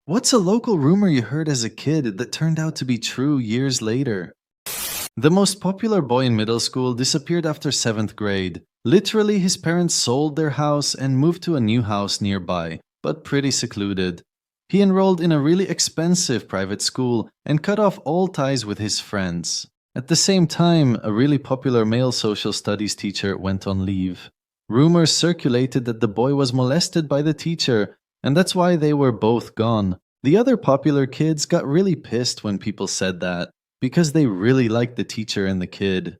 What's a local rumor you heard as a kid that turned out to be true years later? The most popular boy in middle school disappeared after 7th grade. Literally, his parents sold their house and moved to a new house nearby, but pretty secluded. He enrolled in a really expensive private school and cut off all ties with his friends. At the same time, a really popular male social studies teacher went on leave. Rumors circulated that the boy was molested by the teacher, and that's why they were both gone. The other popular kids got really pissed when people said that, because they really liked the teacher and the kid.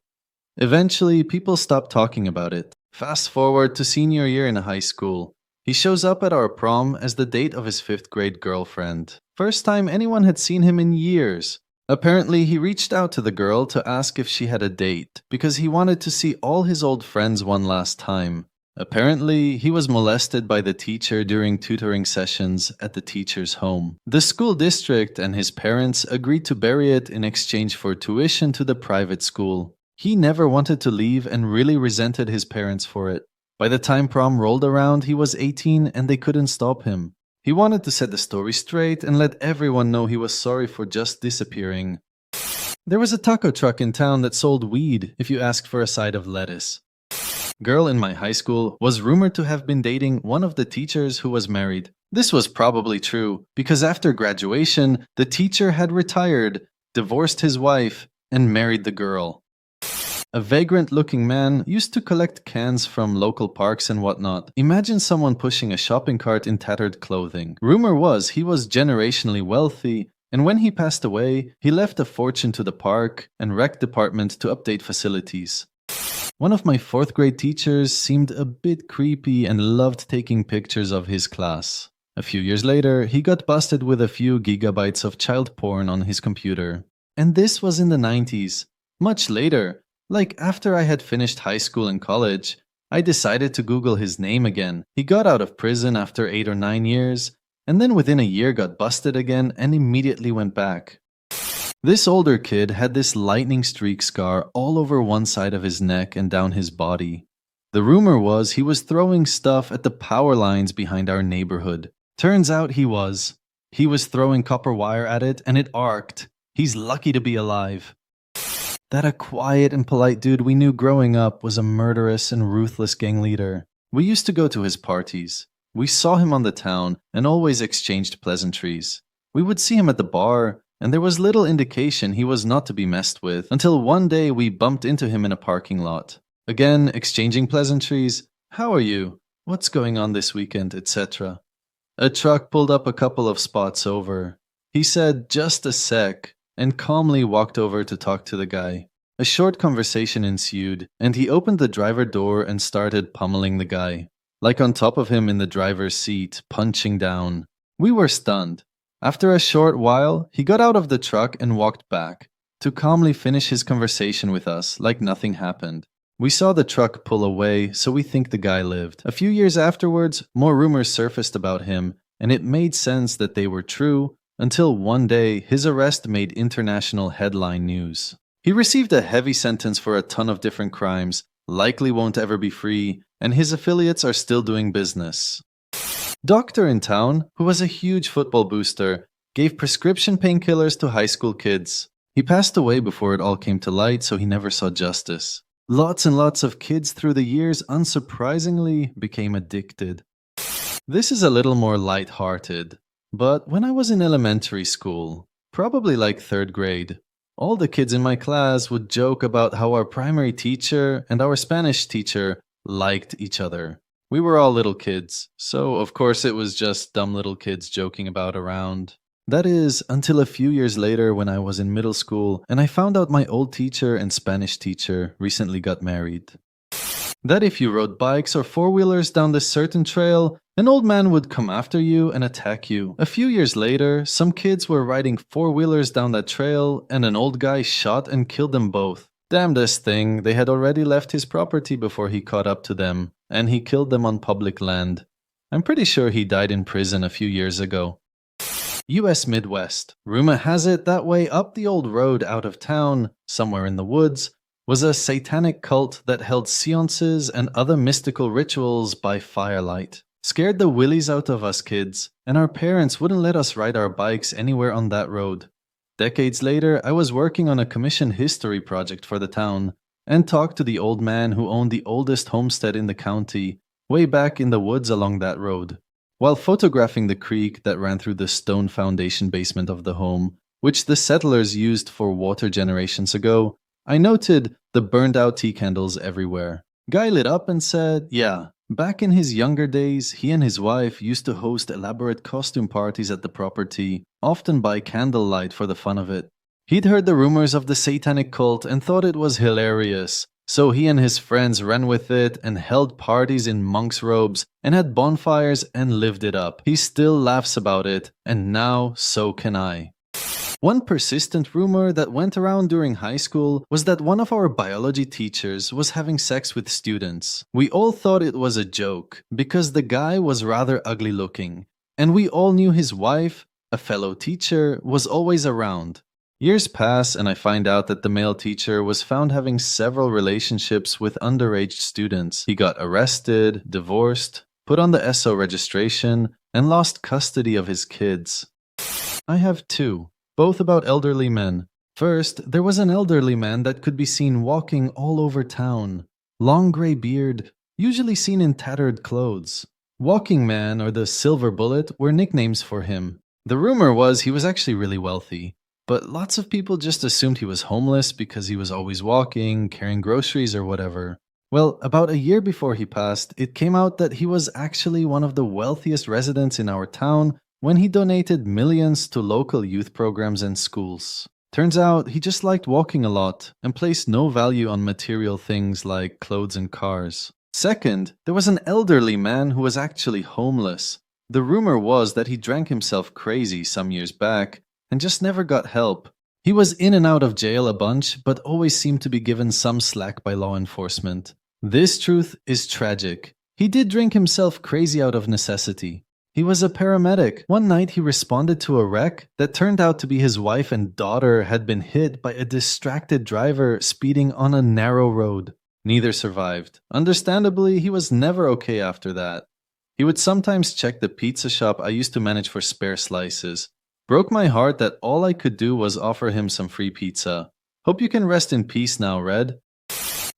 Eventually, people stopped talking about it. Fast forward to senior year in high school. He shows up at our prom as the date of his 5th grade girlfriend. First time anyone had seen him in years. Apparently, he reached out to the girl to ask if she had a date, because he wanted to see all his old friends one last time. Apparently, he was molested by the teacher during tutoring sessions at the teacher's home. The school district and his parents agreed to bury it in exchange for tuition to the private school. He never wanted to leave and really resented his parents for it. By the time prom rolled around, he was 18 and they couldn't stop him. He wanted to set the story straight and let everyone know he was sorry for just disappearing. There was a taco truck in town that sold weed if you asked for a side of lettuce. Girl in my high school was rumored to have been dating one of the teachers who was married. This was probably true, because after graduation, the teacher had retired, divorced his wife, and married the girl. A vagrant-looking man used to collect cans from local parks and whatnot. Imagine someone pushing a shopping cart in tattered clothing. Rumor was he was generationally wealthy, and when he passed away, he left a fortune to the park and rec department to update facilities. One of my 4th grade teachers seemed a bit creepy and loved taking pictures of his class. A few years later, he got busted with a few gigabytes of child porn on his computer. And this was in the 90s. Much later, like after I had finished high school and college, I decided to Google his name again. He got out of prison after 8 or 9 years, and then within a year got busted again and immediately went back. This older kid had this lightning streak scar all over one side of his neck and down his body. The rumor was he was throwing stuff at the power lines behind our neighborhood. Turns out he was. He was throwing copper wire at it and it arced. He's lucky to be alive. That a quiet and polite dude we knew growing up was a murderous and ruthless gang leader. We used to go to his parties. We saw him on the town and always exchanged pleasantries. We would see him at the bar, and there was little indication he was not to be messed with, until one day we bumped into him in a parking lot. Again, exchanging pleasantries. How are you? What's going on this weekend, etc. A truck pulled up a couple of spots over. He said, "Just a sec," and calmly walked over to talk to the guy. A short conversation ensued, and he opened the driver door and started pummeling the guy. Like on top of him in the driver's seat, punching down. We were stunned. After a short while, he got out of the truck and walked back, to calmly finish his conversation with us, like nothing happened. We saw the truck pull away, so we think the guy lived. A few years afterwards, more rumors surfaced about him, and it made sense that they were true, until one day his arrest made international headline news. He received a heavy sentence for a ton of different crimes, likely won't ever be free, and his affiliates are still doing business. Doctor in town, who was a huge football booster, gave prescription painkillers to high school kids. He passed away before it all came to light, so he never saw justice. Lots and lots of kids through the years, unsurprisingly, became addicted. This is a little more light-hearted, but when I was in elementary school, probably like 3rd grade, all the kids in my class would joke about how our primary teacher and our Spanish teacher liked each other. We were all little kids, so of course it was just dumb little kids joking about around. That is, until a few years later when I was in middle school and I found out my old teacher and Spanish teacher recently got married. That if you rode bikes or four-wheelers down this certain trail, an old man would come after you and attack you. A few years later, some kids were riding four-wheelers down that trail and an old guy shot and killed them both. Damnedest thing, they had already left his property before he caught up to them, and he killed them on public land. I'm pretty sure he died in prison a few years ago. US Midwest. Rumor has it that way up the old road out of town, somewhere in the woods, was a satanic cult that held seances and other mystical rituals by firelight. Scared the willies out of us kids, and our parents wouldn't let us ride our bikes anywhere on that road. Decades later, I was working on a commissioned history project for the town, and talked to the old man who owned the oldest homestead in the county, way back in the woods along that road. While photographing the creek that ran through the stone foundation basement of the home, which the settlers used for water generations ago, I noted the burned out tea candles everywhere. Guy lit up and said, yeah, back in his younger days, he and his wife used to host elaborate costume parties at the property, often by candlelight for the fun of it. He'd heard the rumors of the satanic cult and thought it was hilarious, so he and his friends ran with it and held parties in monks' robes and had bonfires and lived it up. He still laughs about it, and now so can I. One persistent rumor that went around during high school was that one of our biology teachers was having sex with students. We all thought it was a joke, because the guy was rather ugly looking, and we all knew his wife, a fellow teacher, was always around. Years pass and I find out that the male teacher was found having several relationships with underage students. He got arrested, divorced, put on the SO registration, and lost custody of his kids. I have two, both about elderly men. First, there was an elderly man that could be seen walking all over town. Long gray beard, usually seen in tattered clothes. Walking Man or the Silver Bullet were nicknames for him. The rumor was he was actually really wealthy, but lots of people just assumed he was homeless because he was always walking, carrying groceries or whatever. Well, about a year before he passed, it came out that he was actually one of the wealthiest residents in our town when he donated millions to local youth programs and schools. Turns out he just liked walking a lot and placed no value on material things like clothes and cars. Second, there was an elderly man who was actually homeless. The rumor was that he drank himself crazy some years back and just never got help. He was in and out of jail a bunch, but always seemed to be given some slack by law enforcement. This truth is tragic. He did drink himself crazy out of necessity. He was a paramedic. One night he responded to a wreck that turned out to be his wife and daughter had been hit by a distracted driver speeding on a narrow road. Neither survived. Understandably, he was never okay after that. He would sometimes check the pizza shop I used to manage for spare slices. Broke my heart that all I could do was offer him some free pizza. Hope you can rest in peace now, Red.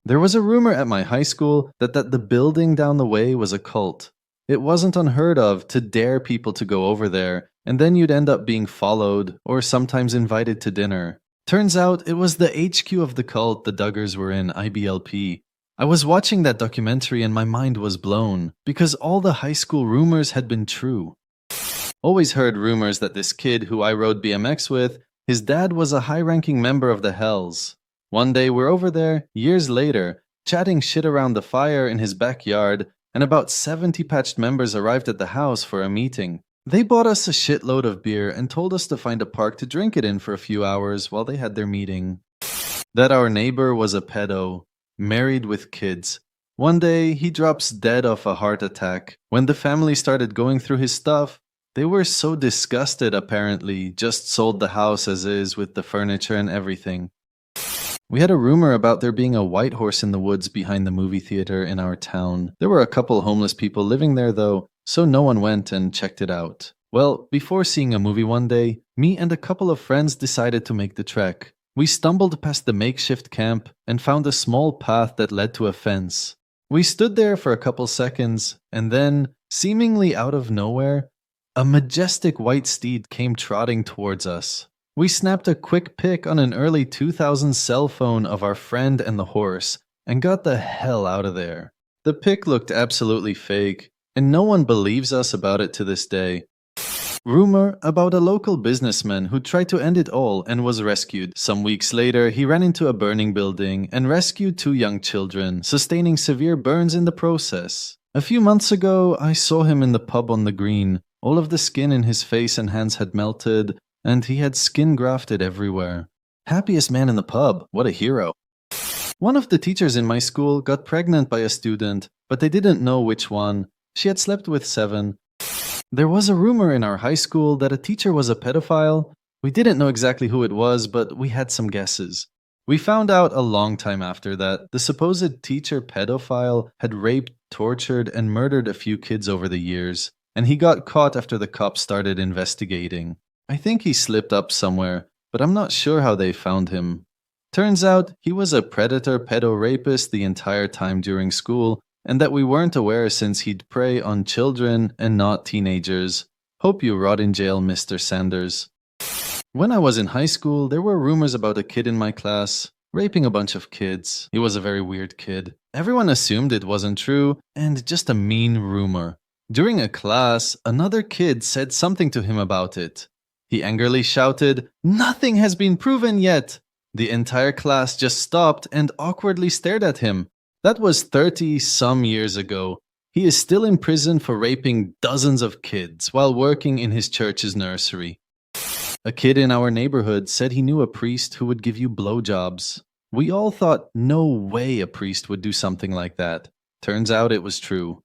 There was a rumor at my high school that the building down the way was a cult. It wasn't unheard of to dare people to go over there, and then you'd end up being followed or sometimes invited to dinner. Turns out it was the HQ of the cult the Duggars were in, IBLP. I was watching that documentary and my mind was blown, because all the high school rumors had been true. Always heard rumors that this kid who I rode BMX with, his dad was a high-ranking member of the Hells. One day we're over there, years later, chatting shit around the fire in his backyard, and about 70 patched members arrived at the house for a meeting. They bought us a shitload of beer and told us to find a park to drink it in for a few hours while they had their meeting. That our neighbor was a pedo, married with kids. One day, he drops dead of a heart attack. When the family started going through his stuff, they were so disgusted apparently, just sold the house as is with the furniture and everything. We had a rumor about there being a white horse in the woods behind the movie theater in our town. There were a couple homeless people living there though, so no one went and checked it out. Well, before seeing a movie one day, me and a couple of friends decided to make the trek. We stumbled past the makeshift camp and found a small path that led to a fence. We stood there for a couple seconds, and then, seemingly out of nowhere, a majestic white steed came trotting towards us. We snapped a quick pic on an early 2000s cell phone of our friend and the horse, and got the hell out of there. The pic looked absolutely fake, and no one believes us about it to this day. Rumor about a local businessman who tried to end it all and was rescued. Some weeks later, he ran into a burning building and rescued 2 young children, sustaining severe burns in the process. A few months ago, I saw him in the pub on the green. All of the skin in his face and hands had melted, and he had skin grafted everywhere. Happiest man in the pub, what a hero. One of the teachers in my school got pregnant by a student, but they didn't know which one. She had slept with 7. There was a rumor in our high school that a teacher was a pedophile. We didn't know exactly who it was, but we had some guesses. We found out a long time after that the supposed teacher pedophile had raped, tortured, and murdered a few kids over the years, and he got caught after the cops started investigating. I think he slipped up somewhere, but I'm not sure how they found him. Turns out he was a predator pedo-rapist the entire time during school, and that we weren't aware since he'd prey on children and not teenagers. Hope you rot in jail, Mr. Sanders. When I was in high school, there were rumors about a kid in my class raping a bunch of kids. He was a very weird kid. Everyone assumed it wasn't true, and just a mean rumor. During a class, another kid said something to him about it. He angrily shouted, "Nothing has been proven yet!" The entire class just stopped and awkwardly stared at him. That was 30-some years ago. He is still in prison for raping dozens of kids while working in his church's nursery. A kid in our neighborhood said he knew a priest who would give you blowjobs. We all thought no way a priest would do something like that. Turns out it was true.